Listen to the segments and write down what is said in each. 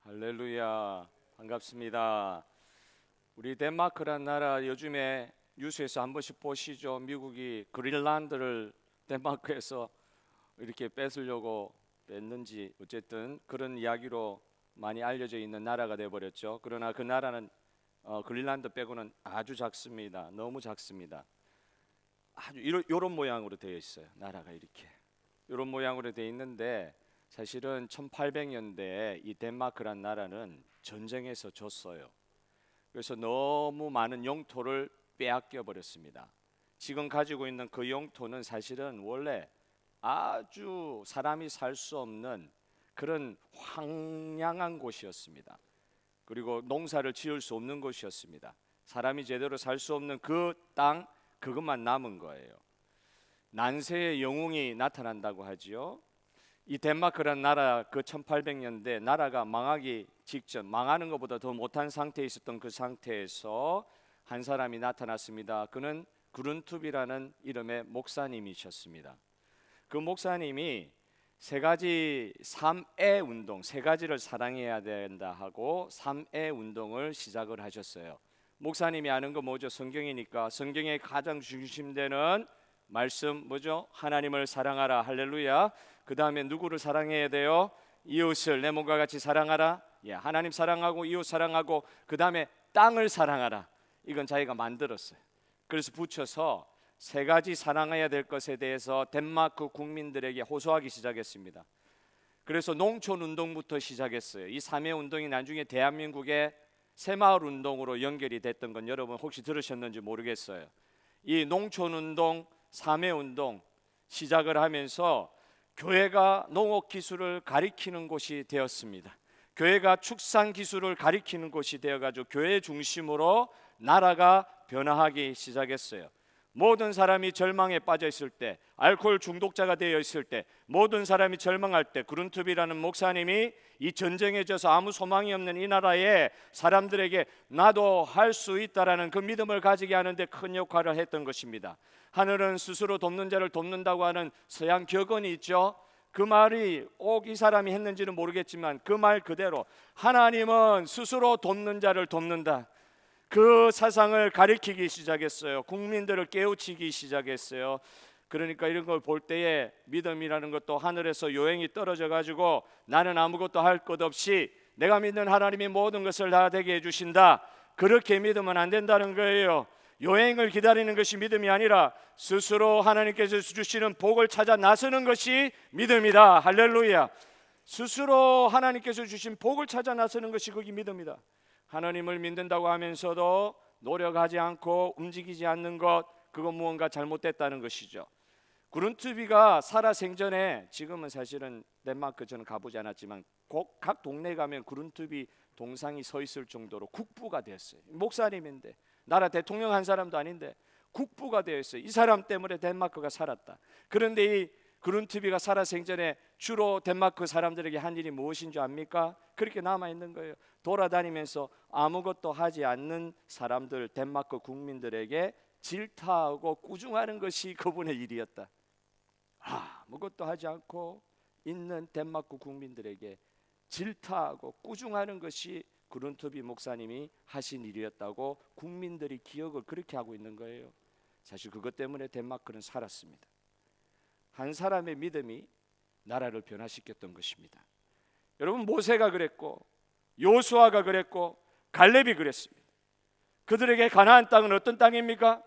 할렐루야, 반갑습니다. 우리 덴마크란 나라 요즘에 뉴스에서 한 번씩 보시죠. 미국이 그린란드를 덴마크에서 이렇게 뺏으려고 뺐는지 어쨌든 그런 이야기로 많이 알려져 있는 나라가 되어버렸죠. 그러나 그 나라는 그린란드 빼고는 아주 작습니다. 너무 작습니다. 아주 이런 모양으로 되어 있어요. 나라가 이렇게 이런 모양으로 되어 있는데 사실은 1800년대에 이 덴마크란 나라는 전쟁에서 졌어요. 그래서 너무 많은 영토를 빼앗겨 버렸습니다. 지금 가지고 있는 그 영토는 사실은 원래 아주 사람이 살 수 없는 그런 황량한 곳이었습니다. 그리고 농사를 지을 수 없는 곳이었습니다. 사람이 제대로 살 수 없는 그 땅, 그것만 남은 거예요. 난세의 영웅이 나타난다고 하지요. 이 덴마크란 나라 그 1800년대 나라가 망하기 직전, 망하는 것보다 더 못한 상태에 있었던 그 상태에서 한 사람이 나타났습니다. 그는 그룬투비라는 이름의 목사님이셨습니다. 그 목사님이 세 가지 3애 운동, 세 가지를 사랑해야 된다 하고 3애 운동을 시작을 하셨어요. 목사님이 아는 거 뭐죠? 성경이니까 성경의 가장 중심되는 말씀 뭐죠? 하나님을 사랑하라. 할렐루야. 그 다음에 누구를 사랑해야 돼요? 이웃을 내 몸과 같이 사랑하라. 예, 하나님 사랑하고 이웃 사랑하고 그 다음에 땅을 사랑하라. 이건 자기가 만들었어요. 그래서 붙여서 세 가지 사랑해야 될 것에 대해서 덴마크 국민들에게 호소하기 시작했습니다. 그래서 농촌 운동부터 시작했어요. 이 3회 운동이 나중에 대한민국의 새마을 운동으로 연결이 됐던 건 여러분 혹시 들으셨는지 모르겠어요. 이 농촌 운동, 3회 운동 시작을 하면서 교회가 농업 기술을 가리키는 곳이 되었습니다. 교회가 축산 기술을 가리키는 곳이 되어가지고 교회 중심으로 나라가 변화하기 시작했어요. 모든 사람이 절망에 빠져 있을 때, 알코올 중독자가 되어 있을 때, 모든 사람이 절망할 때 그룬투비라는 목사님이 이 전쟁에 져서 아무 소망이 없는 이 나라에 사람들에게 나도 할 수 있다라는 그 믿음을 가지게 하는데 큰 역할을 했던 것입니다. 하늘은 스스로 돕는 자를 돕는다고 하는 서양 격언이 있죠. 그 말이 꼭 이 사람이 했는지는 모르겠지만 그 말 그대로 하나님은 스스로 돕는 자를 돕는다. 그 사상을 가리키기 시작했어요. 국민들을 깨우치기 시작했어요. 그러니까 이런 걸 볼 때에 믿음이라는 것도 하늘에서 요행이 떨어져 가지고 나는 아무것도 할 것 없이 내가 믿는 하나님이 모든 것을 다 되게 해주신다. 그렇게 믿으면 안 된다는 거예요. 요행을 기다리는 것이 믿음이 아니라 스스로 하나님께서 주시는 복을 찾아 나서는 것이 믿음이다. 할렐루야. 스스로 하나님께서 주신 복을 찾아 나서는 것이 그게 믿음이다. 하나님을 믿는다고 하면서도 노력하지 않고 움직이지 않는 것, 그건 무언가 잘못됐다는 것이죠. 그룬투비가 살아생전에, 지금은 사실은 덴마크 저는 가보지 않았지만 각 동네에 가면 그룬투비 동상이 서 있을 정도로 국부가 됐어요. 목사님인데 나라 대통령 한 사람도 아닌데 국부가 되어 있어요. 이 사람 때문에 덴마크가 살았다. 그런데 이 그룬투비가 살아생전에 주로 덴마크 사람들에게 한 일이 무엇인 줄 압니까? 그렇게 남아있는 거예요. 돌아다니면서 아무것도 하지 않는 사람들, 덴마크 국민들에게 질타하고 꾸중하는 것이 그분의 일이었다. 아무것도 하지 않고 있는 덴마크 국민들에게 질타하고 꾸중하는 것이 그룬투비 목사님이 하신 일이었다고 국민들이 기억을 그렇게 하고 있는 거예요. 사실 그것 때문에 덴마크는 살았습니다. 한 사람의 믿음이 나라를 변화시켰던 것입니다. 여러분, 모세가 그랬고 요수아가 그랬고 갈렙이 그랬습니다. 그들에게 가나안 땅은 어떤 땅입니까?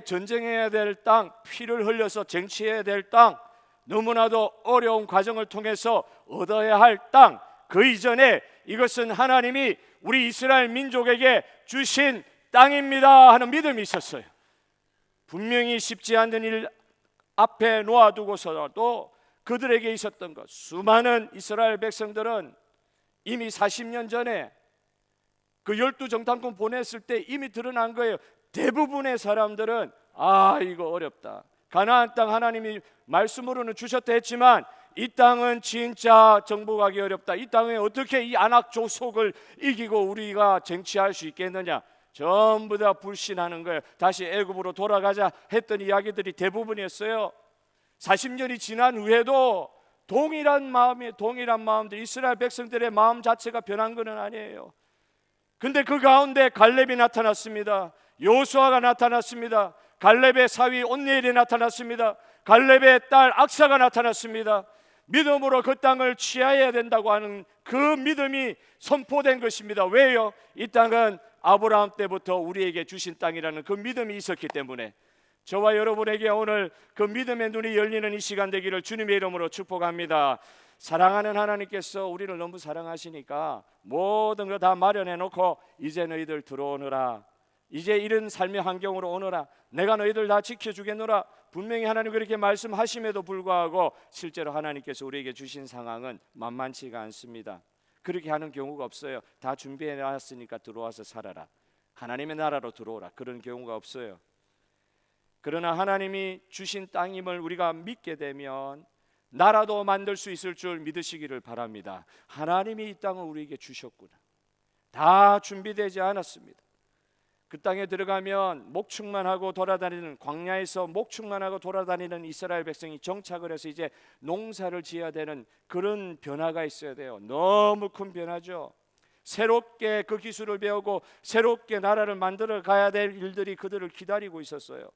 전쟁해야 될 땅, 피를 흘려서 쟁취해야 될 땅, 너무나도 어려운 과정을 통해서 얻어야 할 땅, 그 이전에 이것은 하나님이 우리 이스라엘 민족에게 주신 땅입니다 하는 믿음이 있었어요. 분명히 쉽지 않은 일 앞에 놓아두고서도 그들에게 있었던 것, 수많은 이스라엘 백성들은 이미 40년 전에 그 12정탐꾼 보냈을 때 이미 드러난 거예요. 대부분의 사람들은 이거 어렵다. 가나안 땅 하나님이 말씀으로는 주셨다 했지만 이 땅은 진짜 정복하기 어렵다. 이 땅에 어떻게 이 안악 조속을 이기고 우리가 쟁취할 수 있겠느냐. 전부 다 불신하는 거예요. 다시 애굽으로 돌아가자 했던 이야기들이 대부분이었어요. 40년이 지난 후에도 동일한 마음이 동일한 마음들, 이스라엘 백성들의 마음 자체가 변한 것은 아니에요. 근데 그 가운데 갈렙이 나타났습니다. 여호수아가 나타났습니다. 갈렙의 사위 온니엘이 나타났습니다. 갈렙의 딸 악사가 나타났습니다. 믿음으로 그 땅을 취하여야 된다고 하는 그 믿음이 선포된 것입니다. 왜요? 이 땅은 아브라함 때부터 우리에게 주신 땅이라는 그 믿음이 있었기 때문에 저와 여러분에게 오늘 그 믿음의 눈이 열리는 이 시간 되기를 주님의 이름으로 축복합니다. 사랑하는 하나님께서 우리를 너무 사랑하시니까 모든 거 다 마련해 놓고 이제 너희들 들어오너라, 이제 이런 삶의 환경으로 오너라, 내가 너희들 다 지켜주겠노라. 분명히 하나님 그렇게 말씀하심에도 불구하고 실제로 하나님께서 우리에게 주신 상황은 만만치가 않습니다. 그렇게 하는 경우가 없어요. 다 준비해 놨으니까 들어와서 살아라, 하나님의 나라로 들어오라, 그런 경우가 없어요. 그러나 하나님이 주신 땅임을 우리가 믿게 되면 나라도 만들 수 있을 줄 믿으시기를 바랍니다. 하나님이 이 땅을 우리에게 주셨구나. 다 준비되지 않았습니다. 그 땅에 들어가면 목축만 하고 돌아다니는, 광야에서 목축만 하고 돌아다니는 이스라엘 백성이 정착을 해서 이제 농사를 지어야 되는 그런 변화가 있어야 돼요. 너무 큰 변화죠. 새롭게 그 기술을 배우고 새롭게 나라를 만들어 가야 될 일들이 그들을 기다리고 있었어요.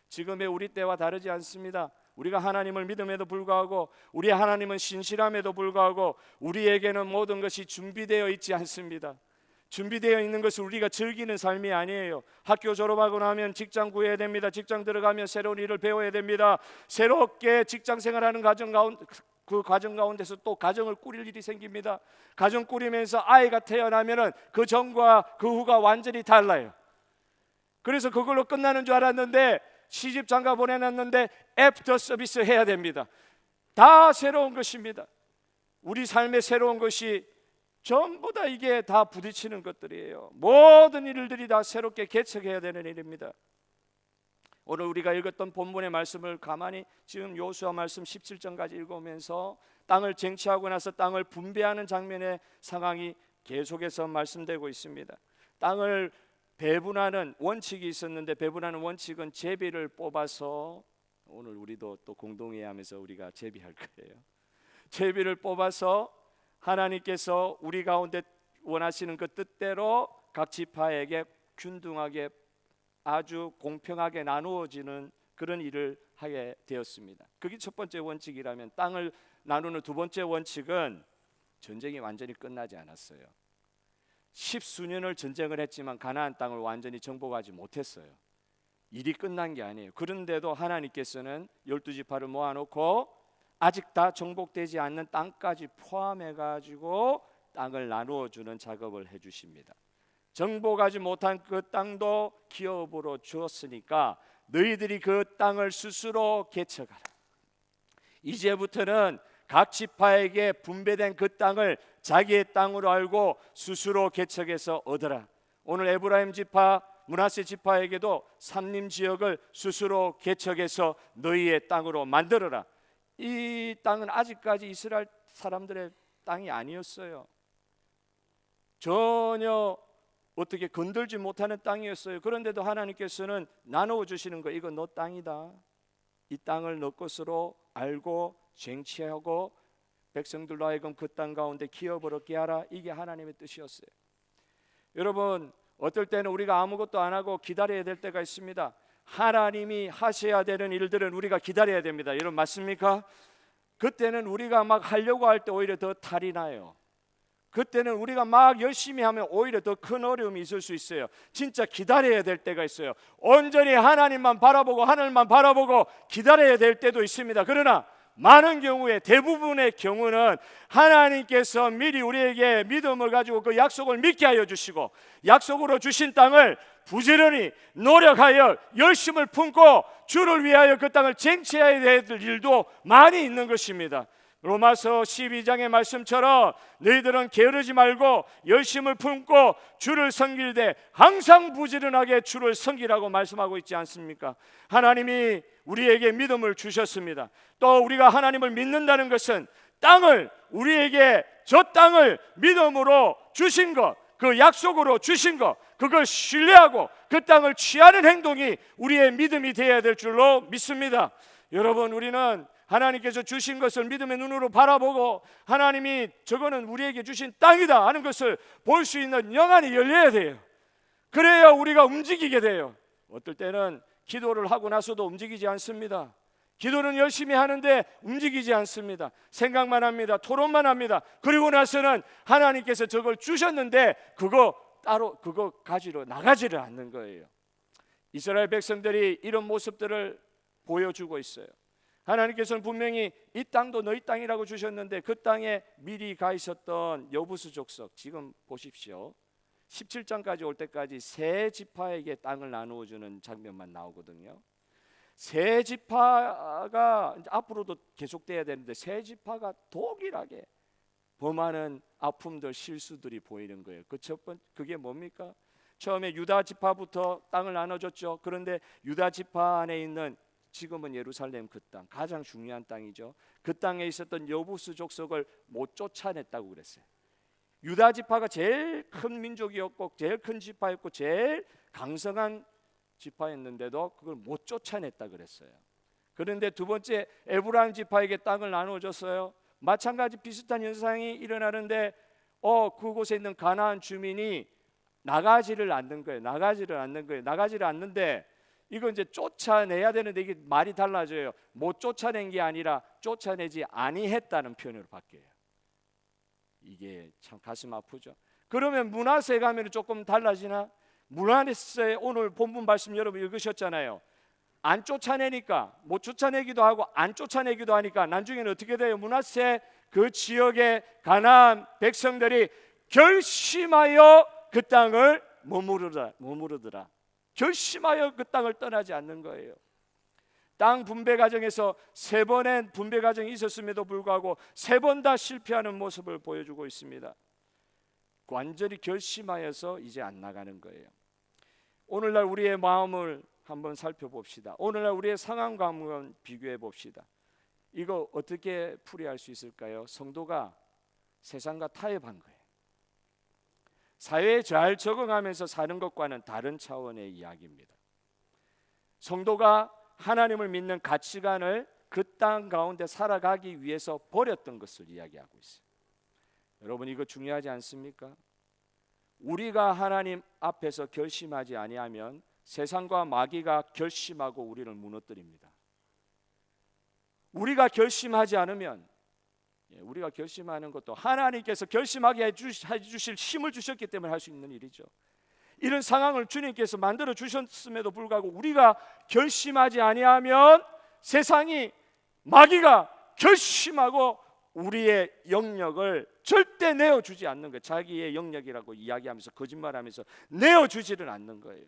지금의 우리 때와 다르지 않습니다. 우리가 하나님을 믿음에도 불구하고, 우리 하나님은 신실함에도 불구하고 우리에게는 모든 것이 준비되어 있지 않습니다. 준비되어 있는 것을 우리가 즐기는 삶이 아니에요. 학교 졸업하고 나면 직장 구해야 됩니다. 직장 들어가면 새로운 일을 배워야 됩니다. 새롭게 직장 생활하는 그 과정 가운데서 또 가정을 꾸릴 일이 생깁니다. 가정 꾸리면서 아이가 태어나면은 그 전과 그 후가 완전히 달라요. 그래서 그걸로 끝나는 줄 알았는데 시집 장가 보내놨는데 애프터 서비스 해야 됩니다. 다 새로운 것입니다. 우리 삶의 새로운 것이 전부 다 이게 다 부딪히는 것들이에요. 모든 일들이 다 새롭게 개척해야 되는 일입니다. 오늘 우리가 읽었던 본문의 말씀을 가만히 지금 여호수아 말씀 17절까지 읽으면서 땅을 쟁취하고 나서 땅을 분배하는 장면의 상황이 계속해서 말씀되고 있습니다. 땅을 배분하는 원칙이 있었는데, 배분하는 원칙은 제비를 뽑아서, 오늘 우리도 또 공동회의 하면서 우리가 제비할 거예요. 제비를 뽑아서 하나님께서 우리 가운데 원하시는 그 뜻대로 각 지파에게 균등하게 아주 공평하게 나누어지는 그런 일을 하게 되었습니다. 그게 첫 번째 원칙이라면, 땅을 나누는 두 번째 원칙은 전쟁이 완전히 끝나지 않았어요. 10수년을 전쟁을 했지만 가나안 땅을 완전히 정복하지 못했어요. 일이 끝난 게 아니에요. 그런데도 하나님께서는 12지파를 모아놓고 아직 다 정복되지 않는 땅까지 포함해가지고 땅을 나누어주는 작업을 해주십니다. 정복하지 못한 그 땅도 기업으로 주었으니까 너희들이 그 땅을 스스로 개척하라. 이제부터는 각 지파에게 분배된 그 땅을 자기의 땅으로 알고 스스로 개척해서 얻어라. 오늘 에브라임 지파, 므낫세 지파에게도 산림 지역을 스스로 개척해서 너희의 땅으로 만들어라. 이 땅은 아직까지 이스라엘 사람들의 땅이 아니었어요. 전혀 어떻게 건들지 못하는 땅이었어요. 그런데도 하나님께서는 나누어 주시는 거, 이거 너 땅이다. 이 땅을 너 것으로 알고 쟁취하고 백성들로 하여금 그 땅 가운데 기업을 얻게 하라. 이게 하나님의 뜻이었어요. 여러분, 어떨 때는 우리가 아무것도 안 하고 기다려야 될 때가 있습니다. 하나님이 하셔야 되는 일들은 우리가 기다려야 됩니다. 여러분 맞습니까? 그때는 우리가 막 하려고 할 때 오히려 더 탈이 나요. 그때는 우리가 막 열심히 하면 오히려 더 큰 어려움이 있을 수 있어요. 진짜 기다려야 될 때가 있어요. 온전히 하나님만 바라보고 하늘만 바라보고 기다려야 될 때도 있습니다. 그러나 많은 경우에, 대부분의 경우는 하나님께서 미리 우리에게 믿음을 가지고 그 약속을 믿게 하여 주시고 약속으로 주신 땅을 부지런히 노력하여 열심을 품고 주를 위하여 그 땅을 쟁취해야 될 일도 많이 있는 것입니다. 로마서 12장의 말씀처럼 너희들은 게으르지 말고 열심을 품고 주를 섬길 때 항상 부지런하게 주를 섬기라고 말씀하고 있지 않습니까? 하나님이 우리에게 믿음을 주셨습니다. 또 우리가 하나님을 믿는다는 것은 땅을, 우리에게 저 땅을 믿음으로 주신 것, 그 약속으로 주신 것, 그걸 신뢰하고 그 땅을 취하는 행동이 우리의 믿음이 되어야 될 줄로 믿습니다. 여러분, 우리는 하나님께서 주신 것을 믿음의 눈으로 바라보고 하나님이 저거는 우리에게 주신 땅이다 하는 것을 볼 수 있는 영안이 열려야 돼요. 그래야 우리가 움직이게 돼요. 어떨 때는 기도를 하고 나서도 움직이지 않습니다. 기도는 열심히 하는데 움직이지 않습니다. 생각만 합니다. 토론만 합니다. 그리고 나서는 하나님께서 저걸 주셨는데 그거 가지러 나가지를 않는 거예요. 이스라엘 백성들이 이런 모습들을 보여주고 있어요. 하나님께서는 분명히 이 땅도 너희 땅이라고 주셨는데 그 땅에 미리 가 있었던 여부수 족속, 지금 보십시오. 17장까지 올 때까지 세 지파에게 땅을 나누어 주는 장면만 나오거든요. 세 지파가 앞으로도 계속돼야 되는데 세 지파가 동일하게 범하는 아픔들, 실수들이 보이는 거예요. 그 첫 번째 그게 뭡니까? 처음에 유다 지파부터 땅을 나눠줬죠. 그런데 유다 지파 안에 있는 지금은 예루살렘 그 땅, 가장 중요한 땅이죠. 그 땅에 있었던 여부수 족속을 못 쫓아냈다고 그랬어요. 유다 지파가 제일 큰 민족이었고 제일 큰 지파였고 제일 강성한 지파였는데도 그걸 못 쫓아냈다 그랬어요. 그런데 두 번째 에브라임 지파에게 땅을 나눠줬어요. 마찬가지 비슷한 현상이 일어나는데 그곳에 있는 가나안 주민이 나가지를 않는 거예요. 나가지를 않는데 이거 이제 쫓아내야 되는데 이게 말이 달라져요. 못 쫓아낸 게 아니라 쫓아내지 아니했다는 표현으로 바뀌어요. 이게 참 가슴 아프죠. 그러면 므낫세 가면 조금 달라지나? 므낫세 오늘 본문 말씀 여러분 읽으셨잖아요. 안 쫓아내니까 못 쫓아내기도 하고 안 쫓아내기도 하니까 나중에는 어떻게 돼요? 므낫세 그 지역의 가나안 백성들이 결심하여 그 땅을 머무르더라. 결심하여 그 땅을 떠나지 않는 거예요. 땅 분배 과정에서 세 번의 분배 과정이 있었음에도 불구하고 세 번 다 실패하는 모습을 보여주고 있습니다. 완전히 결심하여서 이제 안 나가는 거예요. 오늘날 우리의 마음을 한번 살펴봅시다. 오늘날 우리의 상황과 한번 비교해 봅시다. 이거 어떻게 풀이할 수 있을까요? 성도가 세상과 타협한 거예요. 사회에 잘 적응하면서 사는 것과는 다른 차원의 이야기입니다. 성도가 하나님을 믿는 가치관을 그 땅 가운데 살아가기 위해서 버렸던 것을 이야기하고 있어요. 여러분 이거 중요하지 않습니까? 우리가 하나님 앞에서 결심하지 아니하면 세상과 마귀가 결심하고 우리를 무너뜨립니다. 우리가 결심하지 않으면 우리가 결심하는 것도 하나님께서 결심하게 해주실 힘을 주셨기 때문에 할 수 있는 일이죠. 이런 상황을 주님께서 만들어 주셨음에도 불구하고 우리가 결심하지 아니하면 세상이 마귀가 결심하고 우리의 영역을 절대 내어주지 않는 거예요. 자기의 영역이라고 이야기하면서 거짓말하면서 내어주지를 않는 거예요.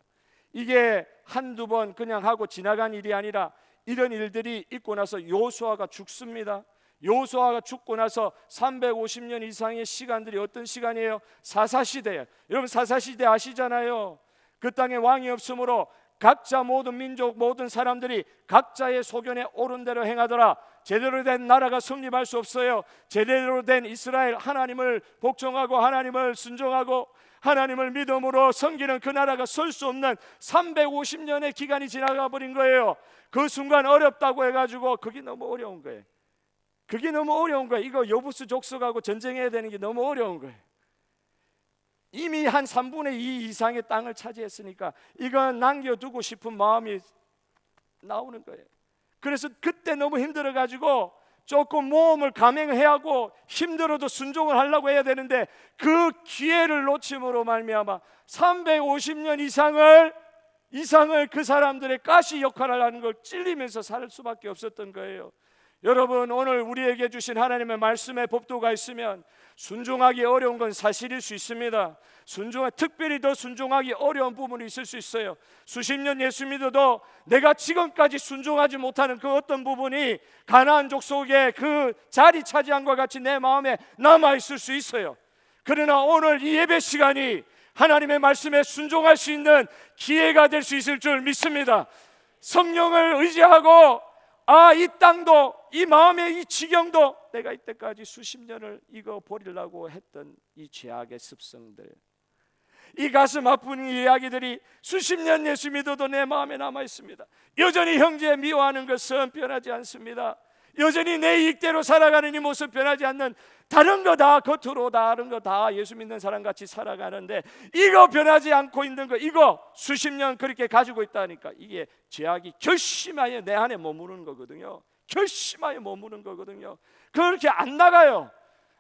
이게 한두 번 그냥 하고 지나간 일이 아니라 이런 일들이 있고 나서 요수아가 죽습니다. 요수아가 죽고 나서 350년 이상의 시간들이 어떤 시간이에요? 사사시대예요. 여러분 사사시대 아시잖아요. 그 땅에 왕이 없으므로 각자 모든 민족 모든 사람들이 각자의 소견에 옳은 대로 행하더라. 제대로 된 나라가 성립할 수 없어요. 제대로 된 이스라엘 하나님을 복종하고 하나님을 순종하고 하나님을 믿음으로 섬기는 그 나라가 설 수 없는 350년의 기간이 지나가 버린 거예요. 그 순간 어렵다고 해가지고 그게 너무 어려운 거예요. 이거 여부수 족속하고 전쟁해야 되는 게 너무 어려운 거예요. 이미 한 3분의 2 이상의 땅을 차지했으니까 이건 남겨두고 싶은 마음이 나오는 거예요. 그래서 그때 너무 힘들어가지고 조금 모험을 감행해야 하고 힘들어도 순종을 하려고 해야 되는데 그 기회를 놓침으로 말미암아 350년 이상을 그 사람들의 가시 역할을 하는 걸 찔리면서 살 수밖에 없었던 거예요. 여러분 오늘 우리에게 주신 하나님의 말씀에 법도가 있으면 순종하기 어려운 건 사실일 수 있습니다. 특별히 더 순종하기 어려운 부분이 있을 수 있어요. 수십 년 예수 믿어도 내가 지금까지 순종하지 못하는 그 어떤 부분이 가나안 족속의 그 자리 차지함과 같이 내 마음에 남아있을 수 있어요. 그러나 오늘 이 예배 시간이 하나님의 말씀에 순종할 수 있는 기회가 될 수 있을 줄 믿습니다. 성령을 의지하고 이 땅도 이 마음의 이 지경도 내가 이때까지 수십 년을 이거 버리려고 했던 이 죄악의 습성들, 이 가슴 아픈 이야기들이 수십 년 예수 믿어도 내 마음에 남아 있습니다. 여전히 형제 미워하는 것은 변하지 않습니다. 여전히 내 이익대로 살아가는 이 모습 변하지 않는, 다른 거 다 겉으로 다른 거 다 예수 믿는 사람 같이 살아가는데 이거 변하지 않고 있는 거, 이거 수십 년 그렇게 가지고 있다니까. 이게 죄악이 결심하여 내 안에 머무르는 거거든요. 결심하여 머무르는 거거든요. 그렇게 안 나가요.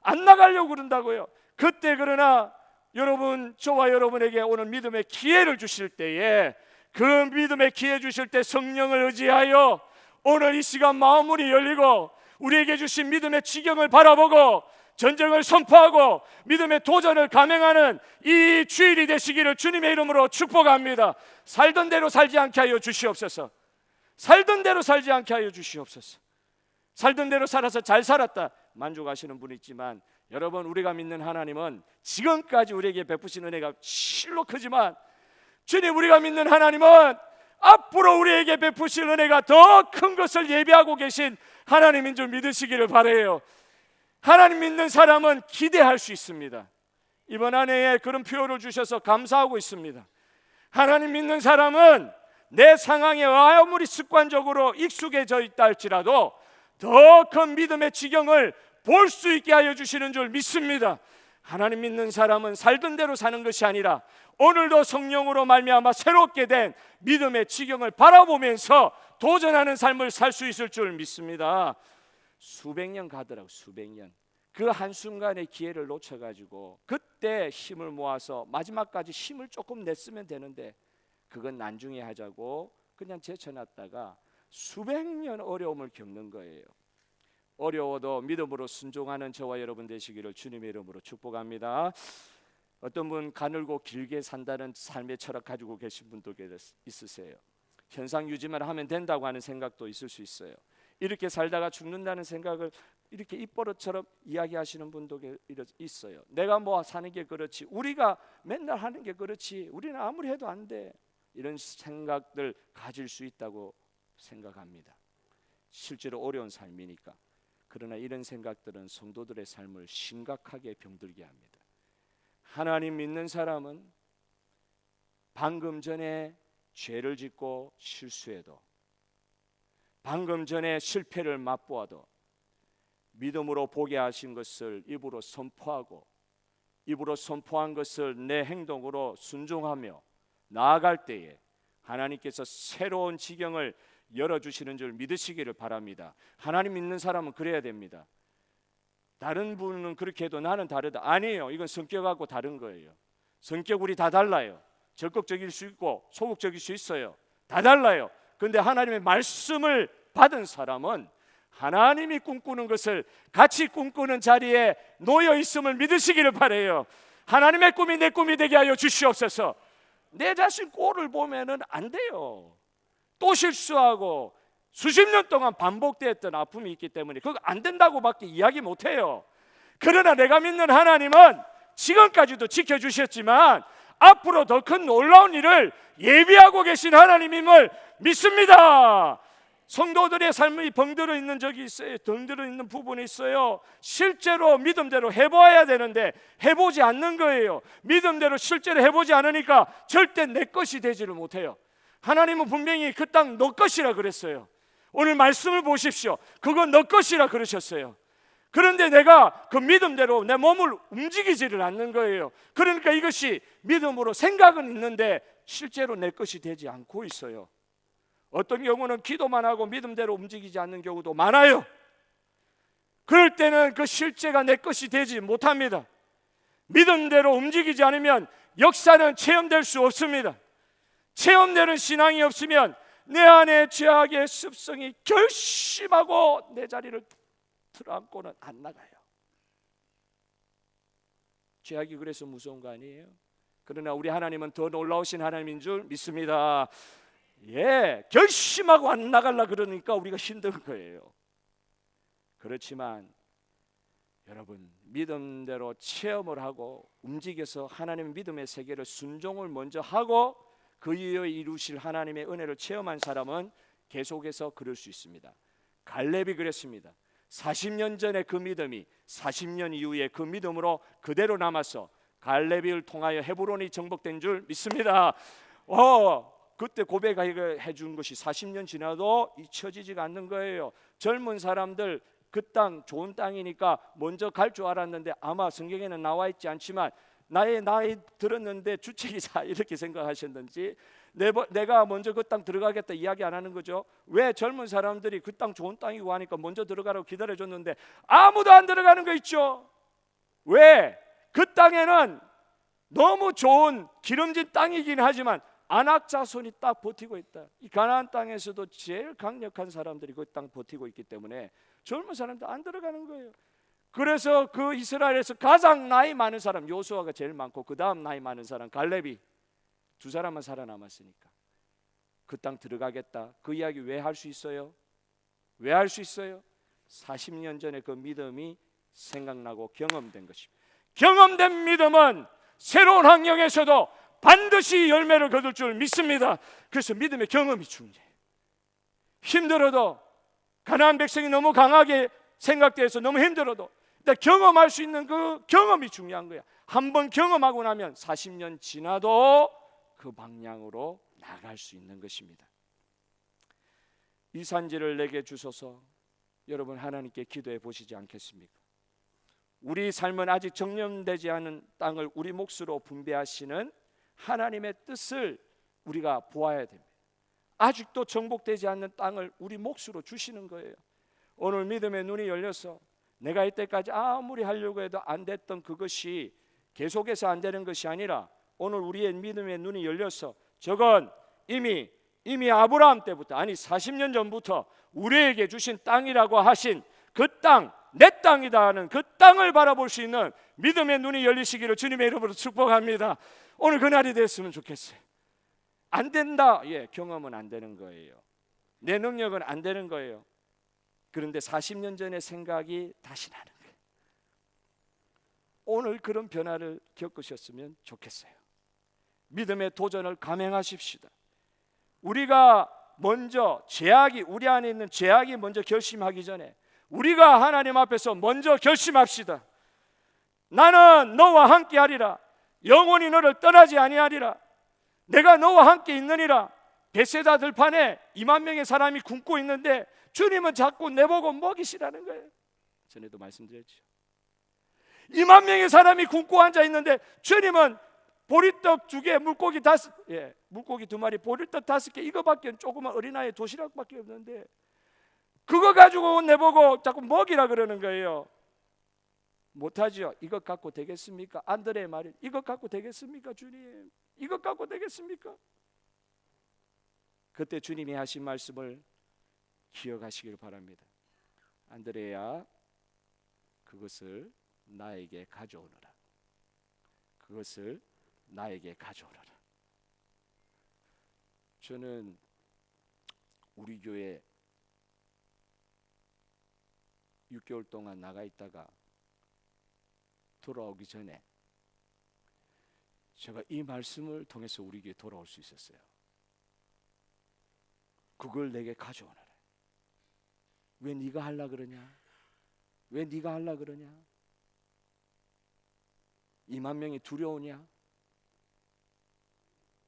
안 나가려고 그런다고요. 그때 그러나 여러분, 저와 여러분에게 오늘 믿음의 기회를 주실 때에, 그 믿음의 기회 주실 때 성령을 의지하여 오늘 이 시간 마음문이 열리고 우리에게 주신 믿음의 지경을 바라보고 전쟁을 선포하고 믿음의 도전을 감행하는 이 주일이 되시기를 주님의 이름으로 축복합니다. 살던 대로 살지 않게 하여 주시옵소서. 살던 대로 살지 않게 하여 주시옵소서. 살던 대로 살아서 잘 살았다 만족하시는 분이 있지만, 여러분, 우리가 믿는 하나님은 지금까지 우리에게 베푸신 은혜가 실로 크지만, 주님, 우리가 믿는 하나님은 앞으로 우리에게 베푸실 은혜가 더 큰 것을 예비하고 계신 하나님인 줄 믿으시기를 바라요. 하나님 믿는 사람은 기대할 수 있습니다. 이번 한 해에 그런 표현을 주셔서 감사하고 있습니다. 하나님 믿는 사람은 내 상황에 아무리 습관적으로 익숙해져 있다 할지라도 더 큰 믿음의 지경을 볼 수 있게 하여 주시는 줄 믿습니다. 하나님 믿는 사람은 살던 대로 사는 것이 아니라 오늘도 성령으로 말미암아 새롭게 된 믿음의 지경을 바라보면서 도전하는 삶을 살 수 있을 줄 믿습니다. 수백 년 가더라고, 수백 년. 그 한순간의 기회를 놓쳐가지고 그때 힘을 모아서 마지막까지 힘을 조금 냈으면 되는데 그건 나중에 하자고 그냥 제쳐놨다가 수백 년 어려움을 겪는 거예요. 어려워도 믿음으로 순종하는 저와 여러분 되시기를 주님의 이름으로 축복합니다. 어떤 분 가늘고 길게 산다는 삶의 철학 가지고 계신 분도 있으세요. 현상 유지만 하면 된다고 하는 생각도 있을 수 있어요. 이렇게 살다가 죽는다는 생각을 이렇게 입버릇처럼 이야기하시는 분도 있어요. 내가 뭐 사는 게 그렇지, 우리가 맨날 하는 게 그렇지, 우리는 아무리 해도 안 돼, 이런 생각들 가질 수 있다고 생각합니다. 실제로 어려운 삶이니까. 그러나 이런 생각들은 성도들의 삶을 심각하게 병들게 합니다. 하나님 믿는 사람은 방금 전에 죄를 짓고 실수해도, 방금 전에 실패를 맛보아도 믿음으로 보게 하신 것을 입으로 선포하고, 입으로 선포한 것을 내 행동으로 순종하며 나아갈 때에 하나님께서 새로운 지경을 열어주시는 줄 믿으시기를 바랍니다. 하나님 믿는 사람은 그래야 됩니다. 다른 분은 그렇게 해도 나는 다르다. 아니에요. 이건 성격하고 다른 거예요. 성격 우리 다 달라요. 적극적일 수 있고 소극적일 수 있어요. 다 달라요. 그런데 하나님의 말씀을 받은 사람은 하나님이 꿈꾸는 것을 같이 꿈꾸는 자리에 놓여 있음을 믿으시기를 바라요. 하나님의 꿈이 내 꿈이 되게 하여 주시옵소서. 내 자신 꼴을 보면은 안 돼요. 또 실수하고 수십 년 동안 반복되었던 아픔이 있기 때문에 그거 안 된다고밖에 이야기 못해요. 그러나 내가 믿는 하나님은 지금까지도 지켜주셨지만 앞으로 더 큰 놀라운 일을 예비하고 계신 하나님임을 믿습니다. 성도들의 삶이 병들어 있는 적이 있어요. 병들어 있는 부분이 있어요. 실제로 믿음대로 해봐야 되는데 해보지 않는 거예요. 믿음대로 실제로 해보지 않으니까 절대 내 것이 되지를 못해요. 하나님은 분명히 그 땅 너 것이라 그랬어요. 오늘 말씀을 보십시오. 그건 너 것이라 그러셨어요. 그런데 내가 그 믿음대로 내 몸을 움직이지를 않는 거예요. 그러니까 이것이 믿음으로 생각은 있는데 실제로 내 것이 되지 않고 있어요. 어떤 경우는 기도만 하고 믿음대로 움직이지 않는 경우도 많아요. 그럴 때는 그 실제가 내 것이 되지 못합니다. 믿음대로 움직이지 않으면 역사는 체험될 수 없습니다. 체험되는 신앙이 없으면 내 안에 죄악의 습성이 결심하고 내 자리를 틀어안고는 안 나가요. 죄악이 그래서 무서운 거 아니에요? 그러나 우리 하나님은 더 놀라우신 하나님인 줄 믿습니다. 결심하고 안 나가려 그러니까 우리가 힘든 거예요. 그렇지만 여러분, 믿음대로 체험을 하고 움직여서 하나님의 믿음의 세계를 순종을 먼저 하고 그 이후에 이루실 하나님의 은혜를 체험한 사람은 계속해서 그럴 수 있습니다. 갈렙이 그랬습니다. 40년 전에 그 믿음이 40년 이후에 그 믿음으로 그대로 남아서 갈렙을 통하여 헤브론이 정복된 줄 믿습니다. 그때 고백해 준 것이 40년 지나도 잊혀지지가 않는 거예요. 젊은 사람들 그 땅 좋은 땅이니까 먼저 갈 줄 알았는데 아마 성경에는 나와 있지 않지만 나이 들었는데 주책이자 이렇게 생각하셨는지 내가 먼저 그 땅 들어가겠다 이야기 안 하는 거죠. 왜 젊은 사람들이 그 땅 좋은 땅이고 하니까 먼저 들어가라고 기다려줬는데 아무도 안 들어가는 거 있죠. 왜? 그 땅에는 너무 좋은 기름진 땅이긴 하지만 안악 자손이 딱 버티고 있다. 이 가나안 땅에서도 제일 강력한 사람들이 그 땅 버티고 있기 때문에 젊은 사람들 안 들어가는 거예요. 그래서 그 이스라엘에서 가장 나이 많은 사람 요수아가 제일 많고 그 다음 나이 많은 사람 갈렙이 두 사람만 살아남았으니까 그 땅 들어가겠다. 그 이야기 왜 할 수 있어요? 왜 할 수 있어요? 40년 전에 그 믿음이 생각나고 경험된 것입니다. 경험된 믿음은 새로운 환경에서도 반드시 열매를 거둘 줄 믿습니다. 그래서 믿음의 경험이 중요해요. 힘들어도 가나안 백성이 너무 강하게 생각돼서 너무 힘들어도 일단 경험할 수 있는 그 경험이 중요한 거야. 한번 경험하고 나면 40년 지나도 그 방향으로 나갈 수 있는 것입니다. 이 산지를 내게 주소서. 여러분 하나님께 기도해 보시지 않겠습니까? 우리 삶은 아직 정령되지 않은 땅을 우리 몫으로 분배하시는 하나님의 뜻을 우리가 보아야 됩니다. 아직도 정복되지 않는 땅을 우리 몫으로 주시는 거예요. 오늘 믿음의 눈이 열려서 내가 이때까지 아무리 하려고 해도 안 됐던 그것이 계속해서 안 되는 것이 아니라 오늘 우리의 믿음의 눈이 열려서 저건 이미 아브라함 때부터 아니 40년 전부터 우리에게 주신 땅이라고 하신 그 땅, 내 땅이다 하는 그 땅을 바라볼 수 있는 믿음의 눈이 열리시기를 주님의 이름으로 축복합니다. 오늘 그날이 됐으면 좋겠어요. 안 된다. 경험은 안 되는 거예요. 내 능력은 안 되는 거예요. 그런데 40년 전의 생각이 다시 나는 거예요. 오늘 그런 변화를 겪으셨으면 좋겠어요. 믿음의 도전을 감행하십시다. 우리가 먼저 우리 안에 있는 죄악이 먼저 결심하기 전에 우리가 하나님 앞에서 먼저 결심합시다. 나는 너와 함께 하리라. 영원히 너를 떠나지 아니하리라. 내가 너와 함께 있느니라. 베세다 들판에 2만 명의 사람이 굶고 있는데 주님은 자꾸 내보고 먹이시라는 거예요. 전에도 말씀드렸죠. 2만 명의 사람이 굶고 앉아 있는데 주님은 보리떡 2개, 물고기 2마리, 보리떡 5개, 이거밖에 조그만 어린아이 도시락밖에 없는데 그거 가지고 내보고 자꾸 먹이라 그러는 거예요. 못하죠. 이것 갖고 되겠습니까? 안드레의 말이 이것 갖고 되겠습니까? 주님, 이것 갖고 되겠습니까? 그때 주님이 하신 말씀을 기억하시길 바랍니다. 안드레야, 그것을 나에게 가져오너라. 그것을 나에게 가져오너라. 저는 우리 교회 6개월 동안 나가 있다가 돌아오기 전에 제가 이 말씀을 통해서 우리 교회에 돌아올 수 있었어요. 그걸 내게 가져오너라. 왜 네가 하려 그러냐? 왜 네가 하려 그러냐? 2만 명이 두려우냐?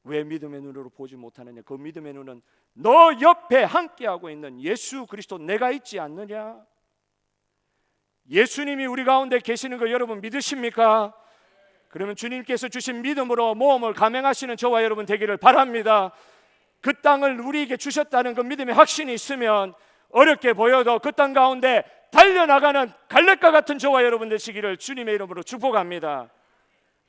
왜 믿음의 눈으로 보지 못하느냐? 그 믿음의 눈은 너 옆에 함께하고 있는 예수 그리스도 내가 있지 않느냐? 예수님이 우리 가운데 계시는 거 여러분 믿으십니까? 그러면 주님께서 주신 믿음으로 모험을 감행하시는 저와 여러분 되기를 바랍니다. 그 땅을 우리에게 주셨다는 그 믿음의 확신이 있으면 어렵게 보여도 그 땅 가운데 달려나가는 갈렙과 같은 저와 여러분 되시기를 주님의 이름으로 축복합니다.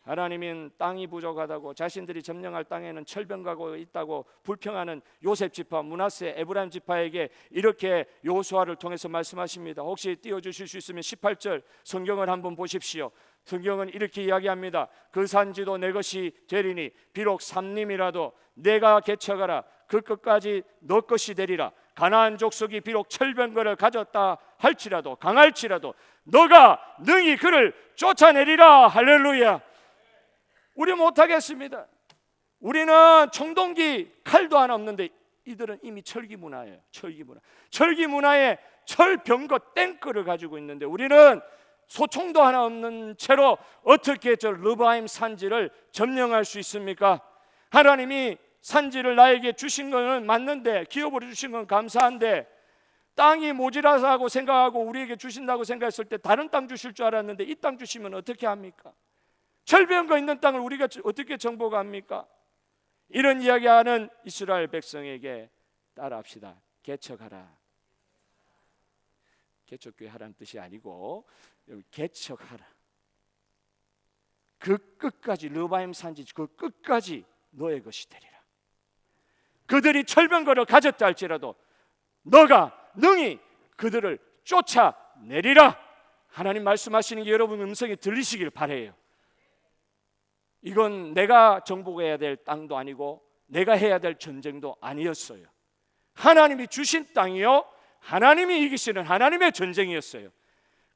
하나님은 땅이 부족하다고 자신들이 점령할 땅에는 철병가고 있다고 불평하는 요셉 지파, 므낫세, 에브라임 지파에게 이렇게 여호수아를 통해서 말씀하십니다. 혹시 띄워주실 수 있으면 18절 성경을 한번 보십시오. 성경은 이렇게 이야기합니다. 그 산지도 내 것이 되리니 비록 삼림이라도 내가 개척하라. 그 끝까지 너 것이 되리라. 가나안 족속이 비록 철병거를 가졌다 할지라도 강할지라도 너가 능히 그를 쫓아내리라. 할렐루야. 우리 못하겠습니다. 우리는 청동기 칼도 하나 없는데 이들은 이미 철기 문화예요. 철기 문화에 철병거 탱크를 가지고 있는데 우리는 소총도 하나 없는 채로 어떻게 저 르바임 산지를 점령할 수 있습니까? 하나님이 산지를 나에게 주신 것은 맞는데, 기업으로 주신 건 감사한데 땅이 모자라서 생각하고 우리에게 주신다고 생각했을 때 다른 땅 주실 줄 알았는데 이 땅 주시면 어떻게 합니까? 철병거 있는 땅을 우리가 어떻게 정복합니까? 이런 이야기하는 이스라엘 백성에게 따라합시다. 개척하라. 개척교회 하라는 뜻이 아니고 여기 개척하라. 그 끝까지, 르바임 산지 그 끝까지 너의 것이 되리라. 그들이 철병거를 가졌다 할지라도 너가 능히 그들을 쫓아내리라. 하나님 말씀하시는 게 여러분 음성이 들리시길 바라요. 이건 내가 정복해야 될 땅도 아니고 내가 해야 될 전쟁도 아니었어요. 하나님이 주신 땅이요, 하나님이 이기시는 하나님의 전쟁이었어요.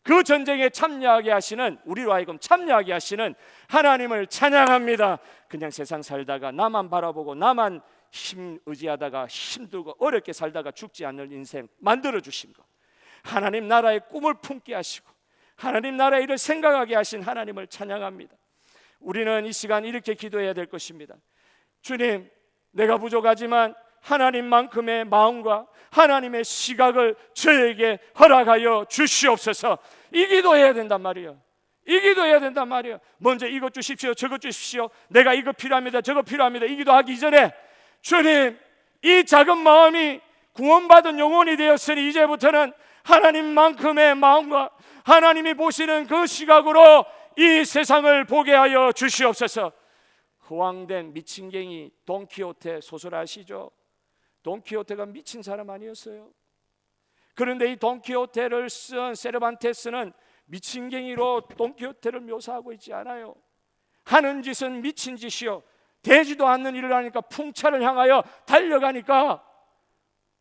그 전쟁에 참여하게 하시는, 우리로 하여금 참여하게 하시는 하나님을 찬양합니다. 그냥 세상 살다가 나만 바라보고 나만 힘 의지하다가 힘들고 어렵게 살다가 죽지 않는 인생 만들어 주신 것, 하나님 나라의 꿈을 품게 하시고 하나님 나라의 일을 생각하게 하신 하나님을 찬양합니다. 우리는 이 시간 이렇게 기도해야 될 것입니다. 주님, 내가 부족하지만 하나님만큼의 마음과 하나님의 시각을 저에게 허락하여 주시옵소서. 이 기도해야 된단 말이에요. 이 기도해야 된단 말이에요. 먼저 이것 주십시오, 저것 주십시오, 내가 이거 필요합니다, 저거 필요합니다, 이 기도하기 이전에 주님, 이 작은 마음이 구원받은 영혼이 되었으니 이제부터는 하나님만큼의 마음과 하나님이 보시는 그 시각으로 이 세상을 보게 하여 주시옵소서. 허황된 미친갱이 돈키호테 소설 아시죠? 돈키호테가 미친 사람 아니었어요. 그런데 이 돈키호테를 쓴 세르반테스는 미친갱이로 돈키호테를 묘사하고 있지 않아요. 하는 짓은 미친 짓이요, 되지도 않는 일을 하니까 풍차를 향하여 달려가니까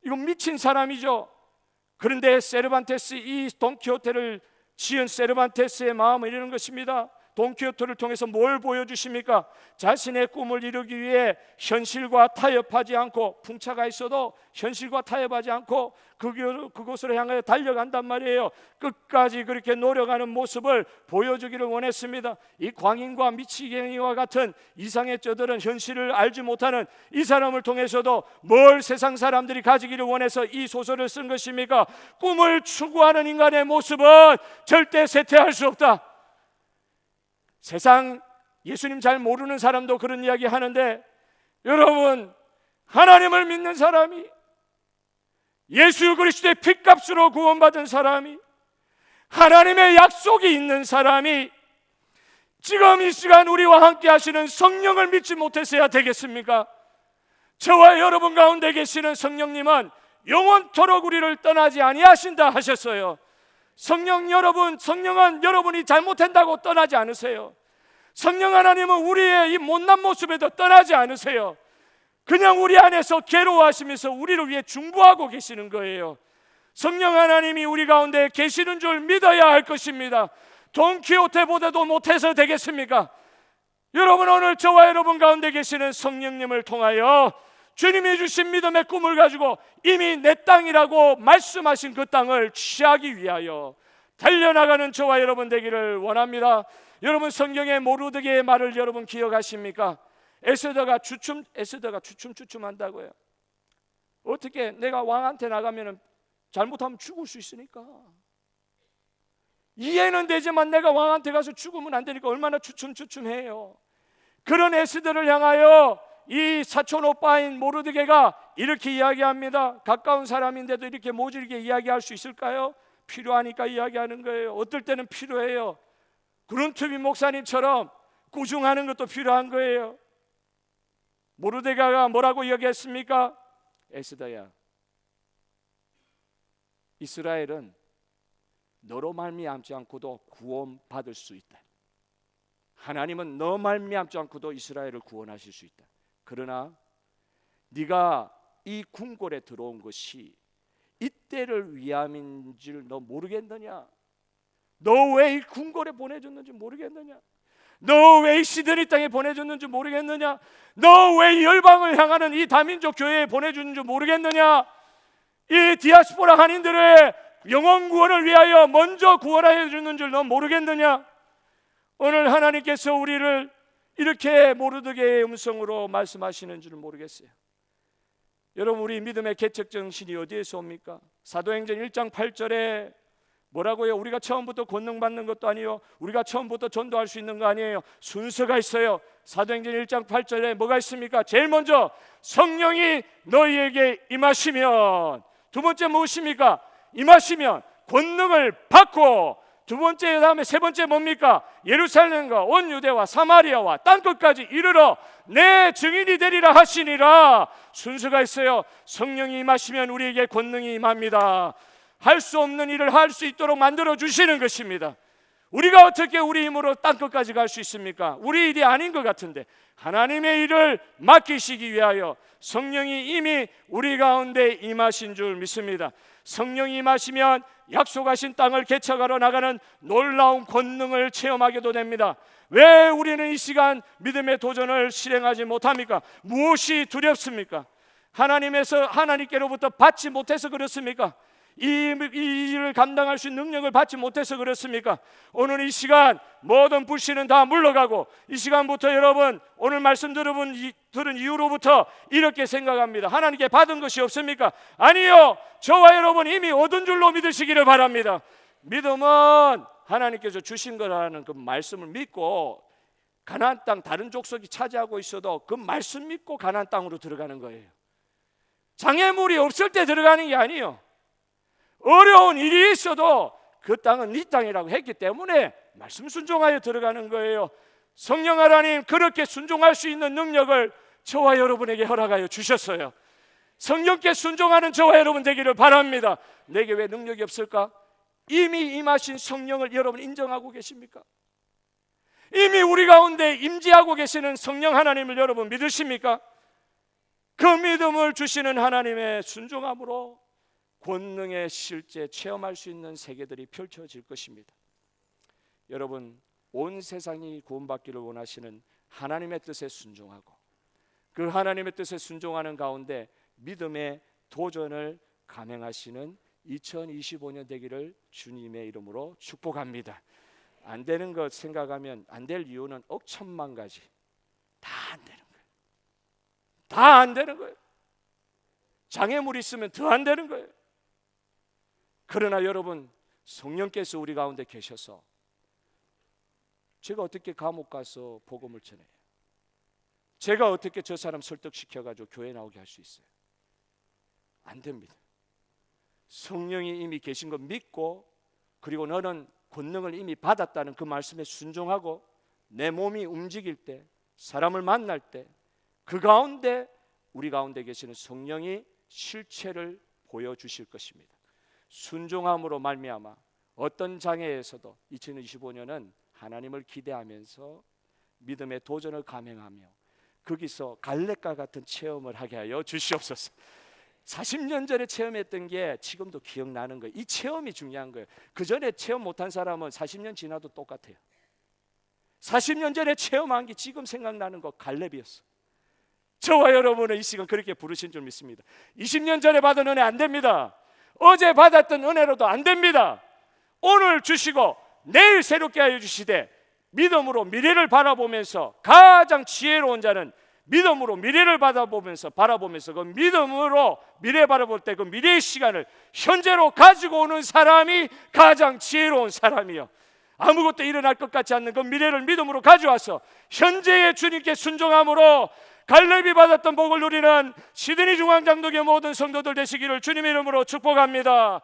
이건 미친 사람이죠. 그런데 세르반테스, 이 돈키호테를 지은 세르반테스의 마음은 이러는 것입니다. 돈키호테를 통해서 뭘 보여주십니까? 자신의 꿈을 이루기 위해 현실과 타협하지 않고, 풍차가 있어도 현실과 타협하지 않고 그곳으로 향하여 달려간단 말이에요. 끝까지 그렇게 노력하는 모습을 보여주기를 원했습니다. 이 광인과 미치갱이와 같은 이상의 저들은 현실을 알지 못하는 이 사람을 통해서도 뭘 세상 사람들이 가지기를 원해서 이 소설을 쓴 것입니까? 꿈을 추구하는 인간의 모습은 절대 쇠퇴할 수 없다. 세상 예수님 잘 모르는 사람도 그런 이야기 하는데, 여러분, 하나님을 믿는 사람이, 예수 그리스도의 핏값으로 구원받은 사람이, 하나님의 약속이 있는 사람이 지금 이 시간 우리와 함께 하시는 성령을 믿지 못했어야 되겠습니까? 저와 여러분 가운데 계시는 성령님은 영원토록 우리를 떠나지 아니하신다 하셨어요. 성령은 여러분이 잘못한다고 떠나지 않으세요. 성령 하나님은 우리의 이 못난 모습에도 떠나지 않으세요. 그냥 우리 안에서 괴로워하시면서 우리를 위해 중보하고 계시는 거예요. 성령 하나님이 우리 가운데 계시는 줄 믿어야 할 것입니다. 돈키호테보다도 못해서 되겠습니까? 여러분, 오늘 저와 여러분 가운데 계시는 성령님을 통하여 주님이 주신 믿음의 꿈을 가지고 이미 내 땅이라고 말씀하신 그 땅을 취하기 위하여 달려나가는 저와 여러분 되기를 원합니다. 여러분, 성경의 모르드게의 말을 여러분 기억하십니까? 에스더가 주춤주춤 한다고요. 어떻게, 내가 왕한테 나가면 잘못하면 죽을 수 있으니까. 이해는 되지만 내가 왕한테 가서 죽으면 안 되니까 얼마나 주춤주춤해요. 그런 에스더를 향하여 이 사촌 오빠인 모르드게가 이렇게 이야기합니다. 가까운 사람인데도 이렇게 모질게 이야기할 수 있을까요? 필요하니까 이야기하는 거예요. 어떨 때는 필요해요. 그룬트비 목사님처럼 꾸중하는 것도 필요한 거예요. 모르드게가 뭐라고 이야기했습니까? 에스더야, 이스라엘은 너로 말미암지 않고도 구원받을 수 있다. 하나님은 너 말미암지 않고도 이스라엘을 구원하실 수 있다. 그러나 네가 이 궁궐에 들어온 것이 이때를 위함인 줄 너 모르겠느냐? 너 왜 이 궁궐에 보내줬는지 모르겠느냐? 너 왜 이 시드니 땅에 보내줬는지 모르겠느냐? 너 왜 이 열방을 향하는 이 다민족 교회에 보내주는지 모르겠느냐? 이 디아스포라 한인들의 영혼 구원을 위하여 먼저 구원하여 주는 줄 너 모르겠느냐? 오늘 하나님께서 우리를 이렇게 모르드게의 음성으로 말씀하시는 줄 모르겠어요. 여러분, 우리 믿음의 개척 정신이 어디에서 옵니까? 사도행전 1장 8절에 뭐라고요? 우리가 처음부터 권능 받는 것도 아니요, 우리가 처음부터 전도할 수 있는 거 아니에요. 순서가 있어요. 사도행전 1장 8절에 뭐가 있습니까? 제일 먼저 성령이 너희에게 임하시면, 두 번째 무엇입니까? 임하시면 권능을 받고, 두 번째, 다음에 세 번째 뭡니까? 예루살렘과 온 유대와 사마리아와 땅끝까지 이르러 내 증인이 되리라 하시니라. 순서가 있어요. 성령이 임하시면 우리에게 권능이 임합니다. 할 수 없는 일을 할 수 있도록 만들어 주시는 것입니다. 우리가 어떻게 우리 힘으로 땅끝까지 갈 수 있습니까? 우리 일이 아닌 것 같은데 하나님의 일을 맡기시기 위하여 성령이 이미 우리 가운데 임하신 줄 믿습니다. 성령이 임하시면 약속하신 땅을 개척하러 나가는 놀라운 권능을 체험하게도 됩니다. 왜 우리는 이 시간 믿음의 도전을 실행하지 못합니까? 무엇이 두렵습니까? 하나님께로부터 받지 못해서 그렇습니까? 이 일을 감당할 수 있는 능력을 받지 못해서 그렇습니까? 오늘 이 시간 모든 불신은 다 물러가고, 이 시간부터 여러분 오늘 말씀 들은 이후로부터 이렇게 생각합니다. 하나님께 받은 것이 없습니까? 아니요, 저와 여러분 이미 얻은 줄로 믿으시기를 바랍니다. 믿음은 하나님께서 주신 거라는 그 말씀을 믿고, 가나안 땅 다른 족속이 차지하고 있어도 그 말씀 믿고 가나안 땅으로 들어가는 거예요. 장애물이 없을 때 들어가는 게 아니에요. 어려운 일이 있어도 그 땅은 네 땅이라고 했기 때문에 말씀 순종하여 들어가는 거예요. 성령 하나님 그렇게 순종할 수 있는 능력을 저와 여러분에게 허락하여 주셨어요. 성령께 순종하는 저와 여러분 되기를 바랍니다. 내게 왜 능력이 없을까? 이미 임하신 성령을 여러분 인정하고 계십니까? 이미 우리 가운데 임재하고 계시는 성령 하나님을 여러분 믿으십니까? 그 믿음을 주시는 하나님의 순종함으로 권능의 실제 체험할 수 있는 세계들이 펼쳐질 것입니다. 여러분, 온 세상이 구원받기를 원하시는 하나님의 뜻에 순종하고, 그 하나님의 뜻에 순종하는 가운데 믿음의 도전을 감행하시는 2025년 되기를 주님의 이름으로 축복합니다. 안 되는 것 생각하면 안 될 이유는 억천만 가지. 다 안 되는 거예요. 다 안 되는 거예요. 장애물이 있으면 더 안 되는 거예요. 그러나 여러분, 성령께서 우리 가운데 계셔서 제가 어떻게 감옥 가서 복음을 전해요? 제가 어떻게 저 사람 설득시켜가지고 교회 나오게 할 수 있어요? 안 됩니다. 성령이 이미 계신 거 믿고, 그리고 너는 권능을 이미 받았다는 그 말씀에 순종하고, 내 몸이 움직일 때, 사람을 만날 때, 그 가운데 우리 가운데 계시는 성령이 실체를 보여주실 것입니다. 순종함으로 말미암아 어떤 장애에서도 2025년은 하나님을 기대하면서 믿음의 도전을 감행하며 거기서 갈렙과 같은 체험을 하게 하여 주시옵소서. 40년 전에 체험했던 게 지금도 기억나는 거예요. 이 체험이 중요한 거예요. 그 전에 체험 못한 사람은 40년 지나도 똑같아요. 40년 전에 체험한 게 지금 생각나는 거 갈렙이었어. 저와 여러분은 이 시간 그렇게 부르신 줄 믿습니다. 20년 전에 받은 은혜 안 됩니다. 어제 받았던 은혜로도 안 됩니다. 오늘 주시고 내일 새롭게 하여 주시되, 믿음으로 미래를 바라보면서, 가장 지혜로운 자는 믿음으로 미래를 바라보면서 그 믿음으로 미래 바라볼 때 그 미래의 시간을 현재로 가지고 오는 사람이 가장 지혜로운 사람이요, 아무것도 일어날 것 같지 않는 그 미래를 믿음으로 가져와서 현재의 주님께 순종함으로 갈렙이 받았던 복을 누리는 시드니 중앙장독의 모든 성도들 되시기를 주님의 이름으로 축복합니다.